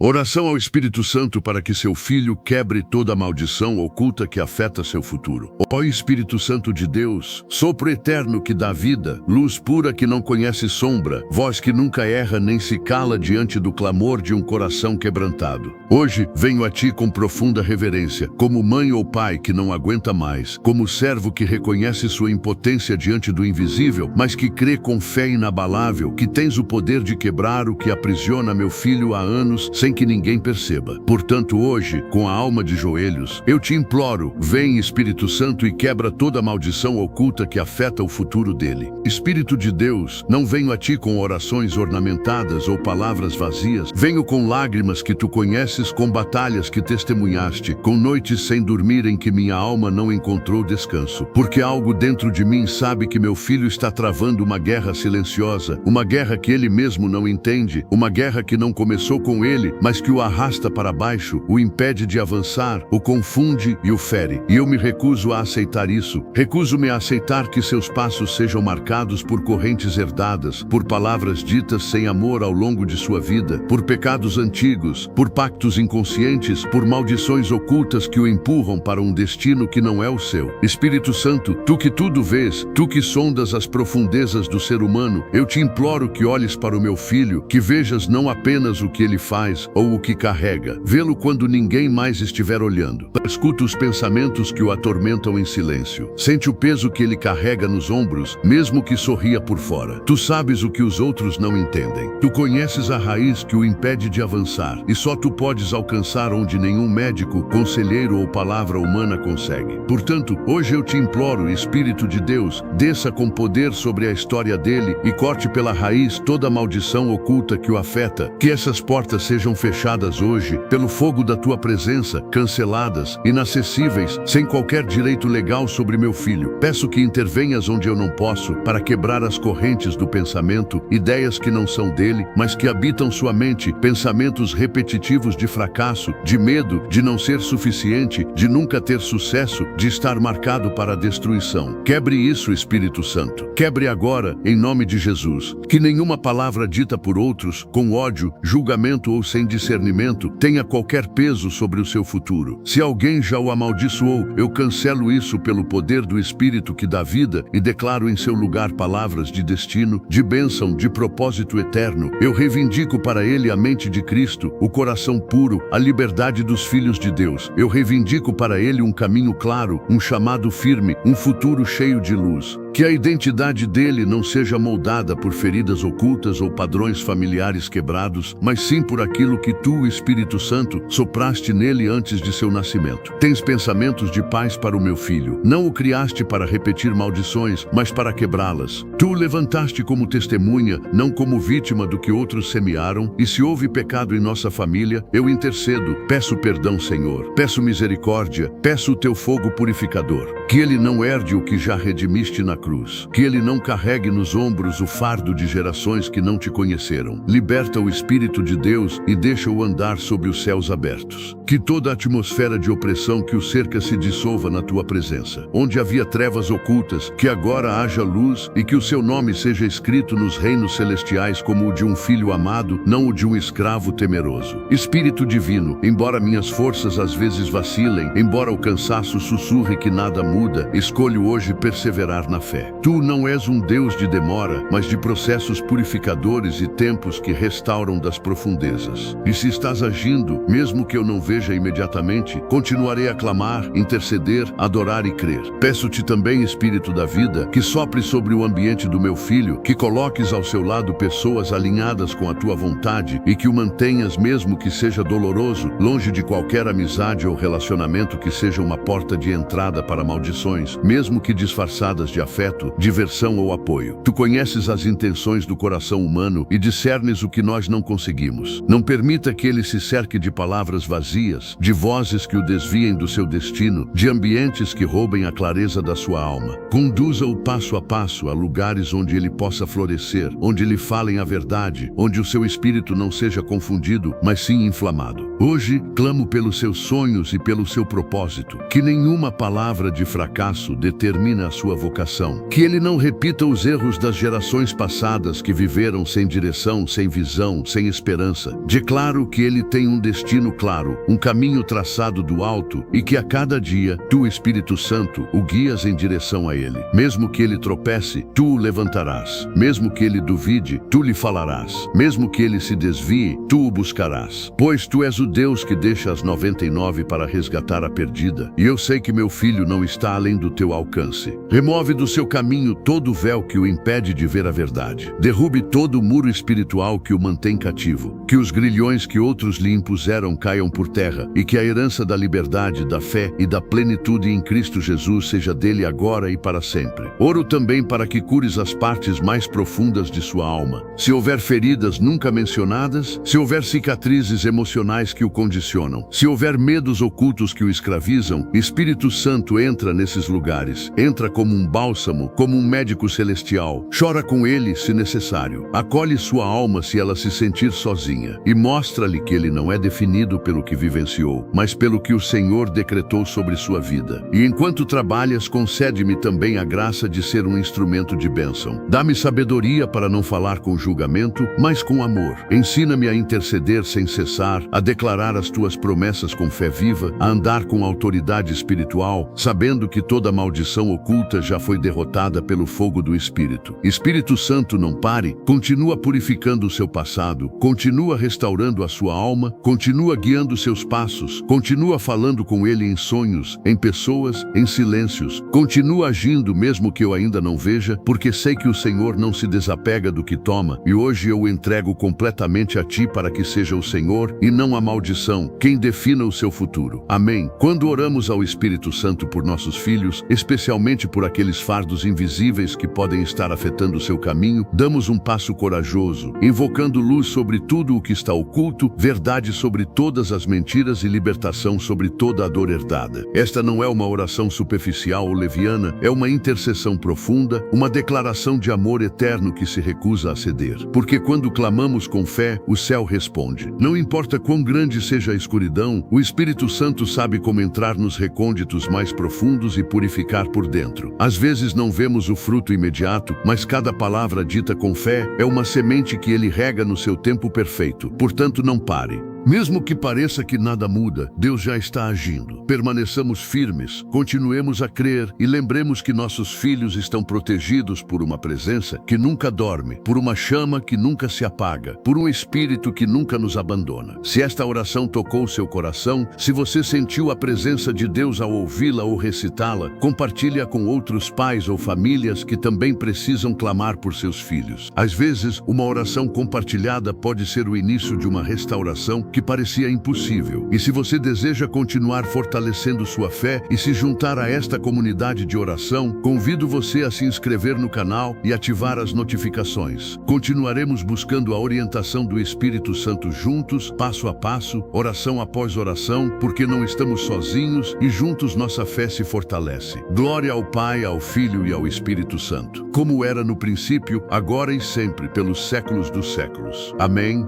Oração ao Espírito Santo para que seu Filho quebre toda a maldição oculta que afeta seu futuro. Ó Espírito Santo de Deus, sopro eterno que dá vida, luz pura que não conhece sombra, voz que nunca erra nem se cala diante do clamor de um coração quebrantado. Hoje venho a Ti com profunda reverência, como mãe ou pai que não aguenta mais, como servo que reconhece sua impotência diante do invisível, mas que crê com fé inabalável que tens o poder de quebrar o que aprisiona meu filho há anos sem que ninguém perceba. Portanto, hoje, com a alma de joelhos, eu te imploro, vem Espírito Santo e quebra toda a maldição oculta que afeta o futuro dele. Espírito de Deus, não venho a ti com orações ornamentadas ou palavras vazias, venho com lágrimas que tu conheces, com batalhas que testemunhaste, com noites sem dormir em que minha alma não encontrou descanso, porque algo dentro de mim sabe que meu filho está travando uma guerra silenciosa, uma guerra que ele mesmo não entende, uma guerra que não começou com ele, mas que o arrasta para baixo, o impede de avançar, o confunde e o fere. E eu me recuso a aceitar isso. Recuso-me a aceitar que seus passos sejam marcados por correntes herdadas, por palavras ditas sem amor ao longo de sua vida, por pecados antigos, por pactos inconscientes, por maldições ocultas que o empurram para um destino que não é o seu. Espírito Santo, tu que tudo vês, tu que sondas as profundezas do ser humano, eu te imploro que olhes para o meu filho, que vejas não apenas o que ele faz, ou o que carrega. Vê-lo quando ninguém mais estiver olhando. Escuta os pensamentos que o atormentam em silêncio. Sente o peso que ele carrega nos ombros, mesmo que sorria por fora. Tu sabes o que os outros não entendem. Tu conheces a raiz que o impede de avançar, e só tu podes alcançar onde nenhum médico, conselheiro ou palavra humana consegue. Portanto, hoje eu te imploro, Espírito de Deus, desça com poder sobre a história dele e corte pela raiz toda a maldição oculta que o afeta. Que essas portas sejam fechadas hoje, pelo fogo da tua presença, canceladas, inacessíveis, sem qualquer direito legal sobre meu filho. Peço que intervenhas onde eu não posso, para quebrar as correntes do pensamento, ideias que não são dele, mas que habitam sua mente, pensamentos repetitivos de fracasso, de medo, de não ser suficiente, de nunca ter sucesso, de estar marcado para a destruição. Quebre isso, Espírito Santo. Quebre agora, em nome de Jesus. Que nenhuma palavra dita por outros, com ódio, julgamento ou sem discernimento, tenha qualquer peso sobre o seu futuro. Se alguém já o amaldiçoou, eu cancelo isso pelo poder do Espírito que dá vida e declaro em seu lugar palavras de destino, de bênção, de propósito eterno. Eu reivindico para ele a mente de Cristo, o coração puro, a liberdade dos filhos de Deus. Eu reivindico para ele um caminho claro, um chamado firme, um futuro cheio de luz. Que a identidade dele não seja moldada por feridas ocultas ou padrões familiares quebrados, mas sim por aquilo que tu, Espírito Santo, sopraste nele antes de seu nascimento. Tens pensamentos de paz para o meu filho. Não o criaste para repetir maldições, mas para quebrá-las. Tu o levantaste como testemunha, não como vítima do que outros semearam, e se houve pecado em nossa família, eu intercedo. Peço perdão, Senhor. Peço misericórdia. Peço o teu fogo purificador. Que ele não herde o que já redimiste na cruz. Que ele não carregue nos ombros o fardo de gerações que não te conheceram. Liberta o Espírito de Deus e deixa-o andar sobre os céus abertos. Que toda a atmosfera de opressão que o cerca se dissolva na tua presença. Onde havia trevas ocultas, que agora haja luz e que o seu nome seja escrito nos reinos celestiais como o de um filho amado, não o de um escravo temeroso. Espírito divino, embora minhas forças às vezes vacilem, embora o cansaço sussurre que nada muda, escolho hoje perseverar na fé. Tu não és um Deus de demora, mas de processos purificadores e tempos que restauram das profundezas. E se estás agindo, mesmo que eu não veja imediatamente, continuarei a clamar, interceder, adorar e crer. Peço-te também, Espírito da vida, que sopre sobre o ambiente do meu filho, que coloques ao seu lado pessoas alinhadas com a tua vontade e que o mantenhas, mesmo que seja doloroso, longe de qualquer amizade ou relacionamento que seja uma porta de entrada para maldições, mesmo que disfarçadas de afeto, diversão ou apoio. Tu conheces as intenções do coração humano e discernes o que nós não conseguimos. Não permita que ele se cerque de palavras vazias, de vozes que o desviem do seu destino, de ambientes que roubem a clareza da sua alma. Conduza-o passo a passo a lugares onde ele possa florescer, onde lhe falem a verdade, onde o seu espírito não seja confundido, mas sim inflamado. Hoje, clamo pelos seus sonhos e pelo seu propósito. Que nenhuma palavra de fracasso determine a sua vocação. Que ele não repita os erros das gerações passadas que viveram sem direção, sem visão, sem esperança. Declaro que ele tem um destino claro, um caminho traçado do alto e que a cada dia, tu, Espírito Santo, o guias em direção a ele. Mesmo que ele tropece, tu o levantarás. Mesmo que ele duvide, tu lhe falarás. Mesmo que ele se desvie, tu o buscarás. Pois tu és o Deus que deixa as 99 para resgatar a perdida. E eu sei que meu filho não está além do teu alcance. Remove do seu caminho todo o véu que o impede de ver a verdade. Derrube todo o muro espiritual que o mantém cativo. Que os grilhões que outros lhe impuseram caiam por terra. E que a herança da liberdade, da fé e da plenitude em Cristo Jesus seja dele agora e para sempre. Oro também para que cures as partes mais profundas de sua alma. Se houver feridas nunca mencionadas, se houver cicatrizes emocionais que o condicionam, se houver medos ocultos que o escravizam, Espírito Santo entra nesses lugares, entra como um bálsamo, como um médico celestial, chora com ele se necessário, acolhe sua alma se ela se sentir sozinha e mostra-lhe que ele não é definido pelo que vivenciou, mas pelo que o Senhor decretou sobre sua vida. E enquanto trabalhas, concede-me também a graça de ser um instrumento de bênção. Dá-me sabedoria para não falar com julgamento, mas com amor. Ensina-me a interceder sem cessar, a declarar as tuas promessas com fé viva, a andar com autoridade espiritual, sabendo que toda maldição oculta já foi derrotada pelo fogo do Espírito. Espírito Santo, não pare, continua purificando o seu passado, continua restaurando a sua alma, continua guiando seus passos, continua falando com ele em sonhos, em pessoas, em silêncios, continua agindo mesmo que eu ainda não veja, porque sei que o Senhor não se desapega do que toma, e hoje eu o entrego completamente a ti para que seja o Senhor e não a maldição quem defina o seu futuro. Amém. Quando oramos ao Espírito Santo por nossos filhos, especialmente por aqueles fardos invisíveis que podem estar afetando o seu caminho, damos um passo corajoso, invocando luz sobre tudo o que está oculto, verdade sobre todas as mentiras e libertação sobre toda a dor herdada. Esta não é uma oração superficial ou leviana, é uma intercessão profunda, uma declaração de amor eterno que se recusa a ceder. Porque quando clamamos com fé, o céu responde. Não importa quão grande seja a escuridão, o Espírito Santo sabe como entrar nos recônditos mais profundos e purificar por dentro. Às vezes não vemos o fruto imediato, mas cada palavra dita com fé é uma semente que ele rega no seu tempo perfeito. Portanto, não pare. Mesmo que pareça que nada muda, Deus já está agindo. Permaneçamos firmes, continuemos a crer e lembremos que nossos filhos estão protegidos por uma presença que nunca dorme, por uma chama que nunca se apaga, por um Espírito que nunca nos abandona. Se esta oração tocou seu coração, se você sentiu a presença de Deus ao ouvi-la ou recitá-la, compartilhe-a com outros pais ou famílias que também precisam clamar por seus filhos. Às vezes, uma oração compartilhada pode ser o início de uma restauração que parecia impossível. E se você deseja continuar fortalecendo sua fé e se juntar a esta comunidade de oração, convido você a se inscrever no canal e ativar as notificações. Continuaremos buscando a orientação do Espírito Santo juntos, passo a passo, oração após oração, porque não estamos sozinhos e juntos nossa fé se fortalece. Glória ao Pai, ao Filho e ao Espírito Santo, como era no princípio, agora e sempre, pelos séculos dos séculos. Amém.